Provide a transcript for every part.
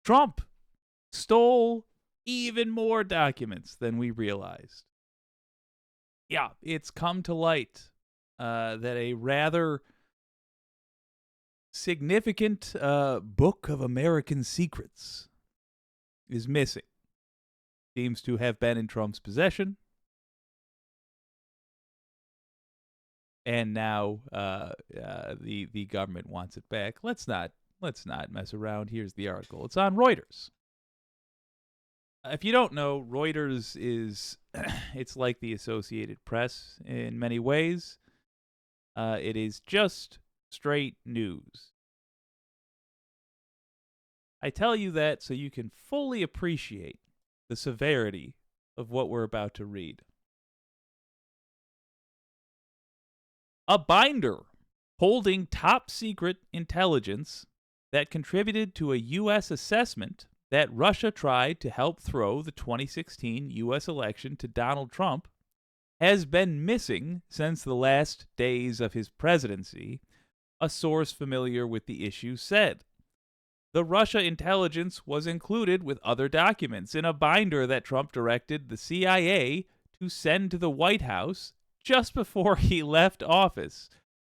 Trump stole even more documents than we realized. Yeah, it's come to light that a rather significant book of American secrets is missing. Seems to have been in Trump's possession. And now the government wants it back. Let's not mess around. Here's the article. It's on Reuters. If you don't know, Reuters is it's like the Associated Press in many ways. It is just straight news. I tell you that so you can fully appreciate the severity of what we're about to read. A binder holding top secret intelligence that contributed to a U.S. assessment that Russia tried to help throw the 2016 U.S. election to Donald Trump has been missing since the last days of his presidency, a source familiar with the issue said. The Russia intelligence was included with other documents in a binder that Trump directed the CIA to send to the White House just before he left office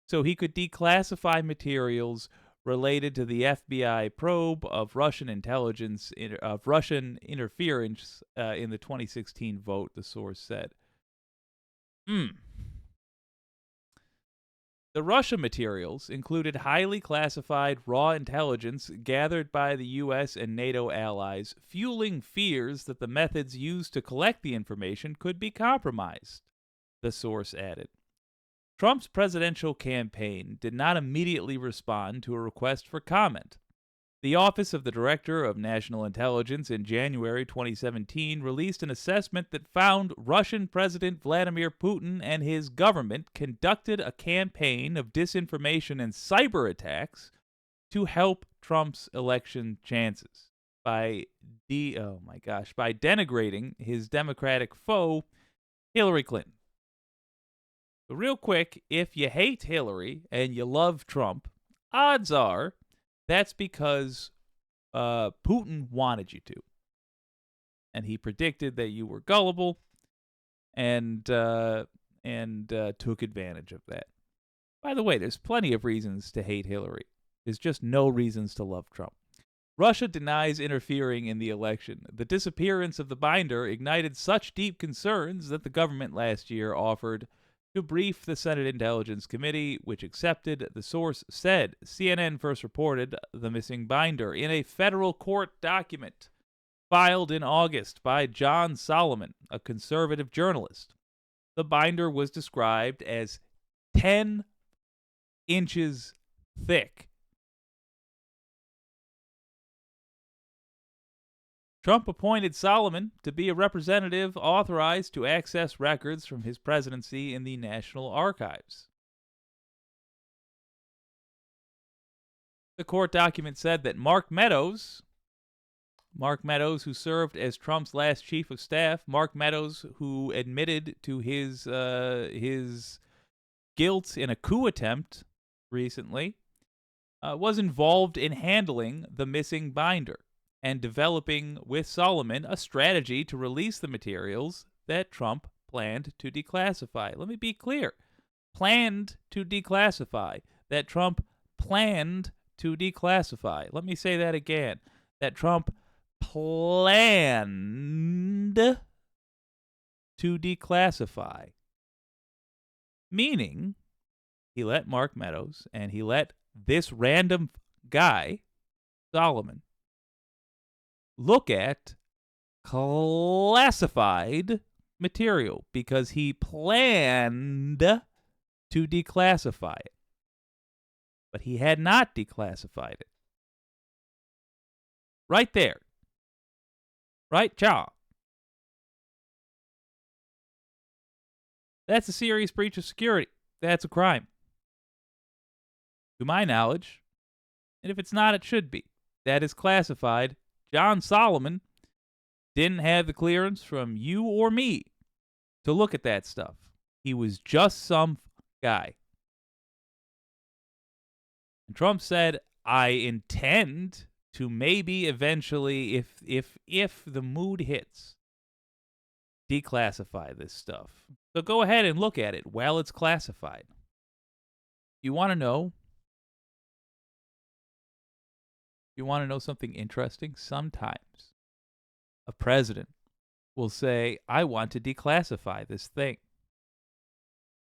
so he could declassify materials related to the FBI probe of Russian interference in the 2016 vote, the source said. The Russia materials included highly classified raw intelligence gathered by the U.S. and NATO allies, fueling fears that the methods used to collect the information could be compromised, the source added. Trump's presidential campaign did not immediately respond to a request for comment. The Office of the Director of National Intelligence in January 2017 released an assessment that found Russian President Vladimir Putin and his government conducted a campaign of disinformation and cyber attacks to help Trump's election chances by denigrating his Democratic foe, Hillary Clinton. So real quick, if you hate Hillary and you love Trump, odds are that's because Putin wanted you to. And he predicted that you were gullible and took advantage of that. By the way, there's plenty of reasons to hate Hillary. There's just no reasons to love Trump. Russia denies interfering in the election. The disappearance of the binder ignited such deep concerns that the government last year offered to brief the Senate Intelligence Committee, which accepted, the source said. CNN first reported the missing binder in a federal court document filed in August by John Solomon, a conservative journalist. The binder was described as 10 inches thick. Trump appointed Solomon to be a representative authorized to access records from his presidency in the National Archives. The court document said that Mark Meadows, who served as Trump's last chief of staff, Mark Meadows, who admitted to his guilt in a coup attempt recently, was involved in handling the missing binder and developing with Solomon a strategy to release the materials that Trump planned to declassify. Let me be clear. Planned to declassify. That Trump planned to declassify. Let me say that again. That Trump planned to declassify. Meaning, he let Mark Meadows and he let this random guy, Solomon, look at classified material because he planned to declassify it. But he had not declassified it. Right there. Right, Cha. That's a serious breach of security. That's a crime. To my knowledge, and if it's not, it should be. That is classified. John Solomon didn't have the clearance from you or me to look at that stuff. He was just some guy. And Trump said, I intend to maybe eventually, if the mood hits, declassify this stuff. So go ahead and look at it while it's classified. You want to know? You want to know something interesting? Sometimes a president will say, I want to declassify this thing.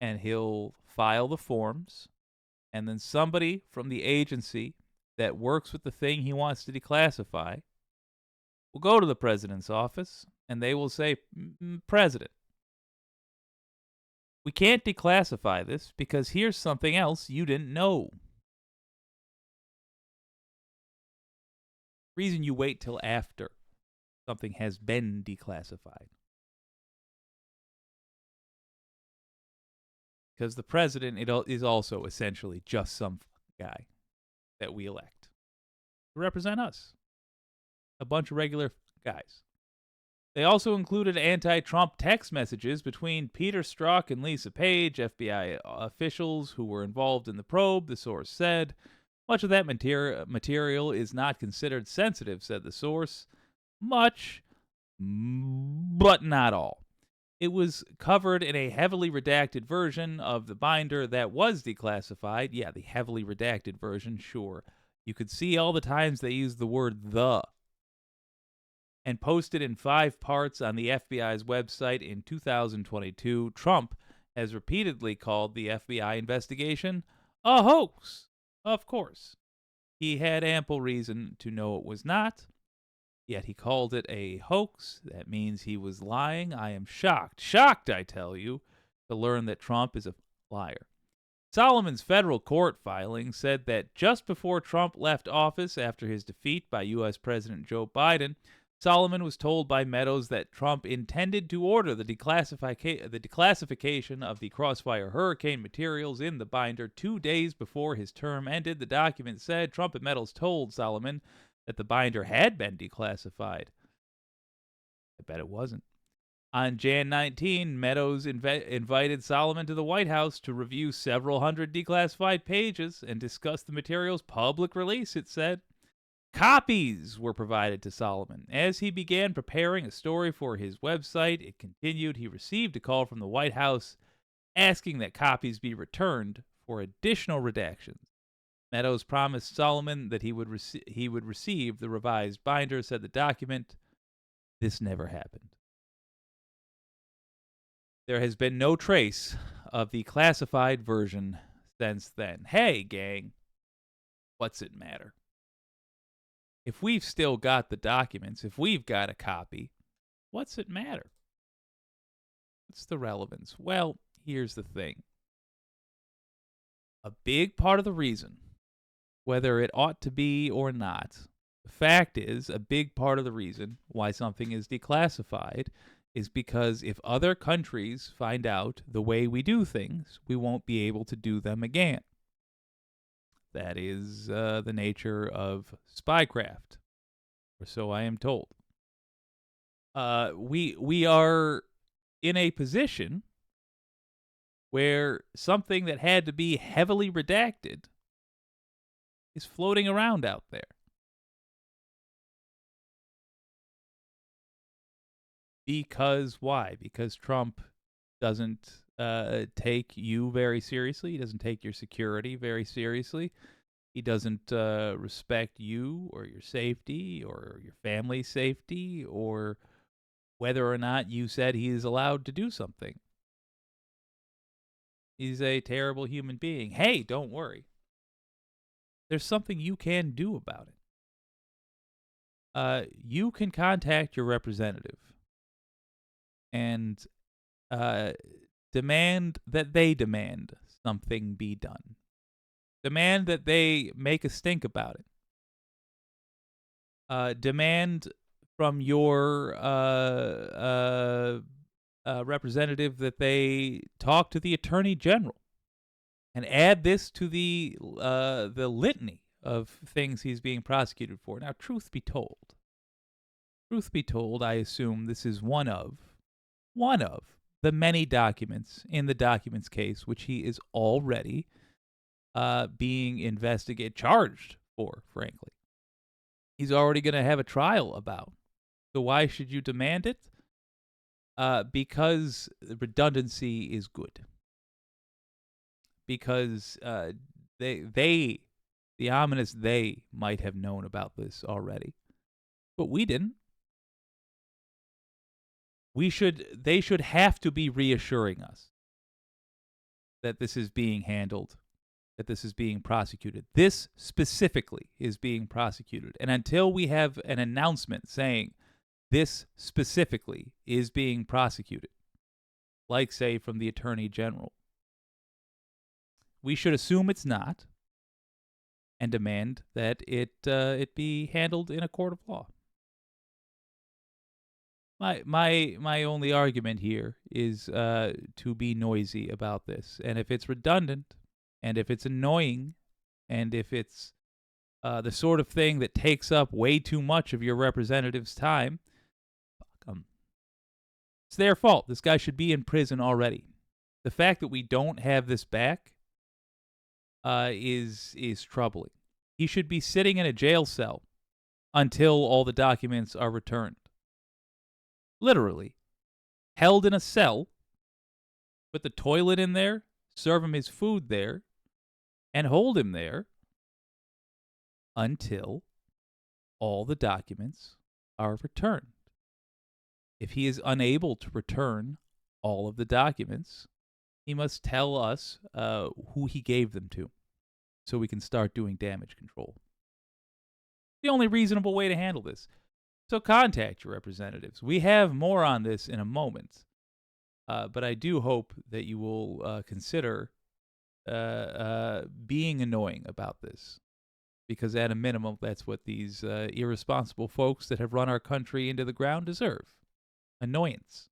And he'll file the forms, and then somebody from the agency that works with the thing he wants to declassify will go to the president's office, and they will say, President, we can't declassify this because here's something else you didn't know. Reason you wait till after something has been declassified. Because the president is also essentially just some guy that we elect to represent us. A bunch of regular guys. They also included anti-Trump text messages between Peter Strzok and Lisa Page, FBI officials who were involved in the probe, the source said. Much of that material is not considered sensitive, said the source. Much, but not all. It was covered in a heavily redacted version of the binder that was declassified. Yeah, the heavily redacted version, sure. You could see all the times they used the word the. And posted in 5 parts on the FBI's website in 2022. Trump has repeatedly called the FBI investigation a hoax. Of course. He had ample reason to know it was not. Yet he called it a hoax. That means he was lying. I am shocked, I tell you, to learn that Trump is a liar. Solomon's federal court filing said that just before Trump left office after his defeat by U.S. President Joe Biden, Solomon was told by Meadows that Trump intended to order the declassification of the Crossfire hurricane materials in the binder 2 days before his term ended. The document said Trump and Meadows told Solomon that the binder had been declassified. I bet it wasn't. On Jan 19, Meadows invited Solomon to the White House to review several hundred declassified pages and discuss the material's public release, it said. Copies were provided to Solomon. As he began preparing a story for his website, it continued, he received a call from the White House asking that copies be returned for additional redactions. Meadows promised Solomon that he would receive the revised binder, said the document. This never happened. There has been no trace of the classified version since then. Hey, gang, what's it matter? If we've still got the documents, if we've got a copy, what's it matter? What's the relevance? Well, here's the thing. A big part of the reason, whether it ought to be or not, the fact is, a big part of the reason why something is declassified is because if other countries find out the way we do things, we won't be able to do them again. That is the nature of spycraft, or so I am told. We are in a position where something that had to be heavily redacted is floating around out there. Because why? Because Trump doesn't take you very seriously. He doesn't take your security very seriously. He doesn't respect you or your safety or your family's safety or whether or not you said he is allowed to do something. He's a terrible human being. Hey, don't worry. There's something you can do about it. You can contact your representative and demand that they demand something be done. Demand that they make a stink about it. Demand from your representative that they talk to the attorney general and add this to the litany of things he's being prosecuted for. Now, truth be told, I assume this is one of the many documents in the documents case which he is already being charged for, frankly. he's already going to have a trial about. So why should you demand it? Because redundancy is good. Because they, the ominous they, might have known about this already, but we didn't. They should have to be reassuring us that this is being handled, that this is being prosecuted. This specifically is being prosecuted. And until we have an announcement saying this specifically is being prosecuted, like, say, from the Attorney General, we should assume it's not and demand that it be handled in a court of law. My only argument here is to be noisy about this, and if it's redundant, and if it's annoying, and if it's the sort of thing that takes up way too much of your representative's time, fuck 'em. It's their fault. This guy should be in prison already. The fact that we don't have this back is troubling. He should be sitting in a jail cell until all the documents are returned. Literally, held in a cell, put the toilet in there, serve him his food there, and hold him there until all the documents are returned. If he is unable to return all of the documents, he must tell us who he gave them to so we can start doing damage control. The only reasonable way to handle this. So contact your representatives. We have more on this in a moment, but I do hope that you will consider being annoying about this, because at a minimum, that's what these irresponsible folks that have run our country into the ground deserve. Annoyance.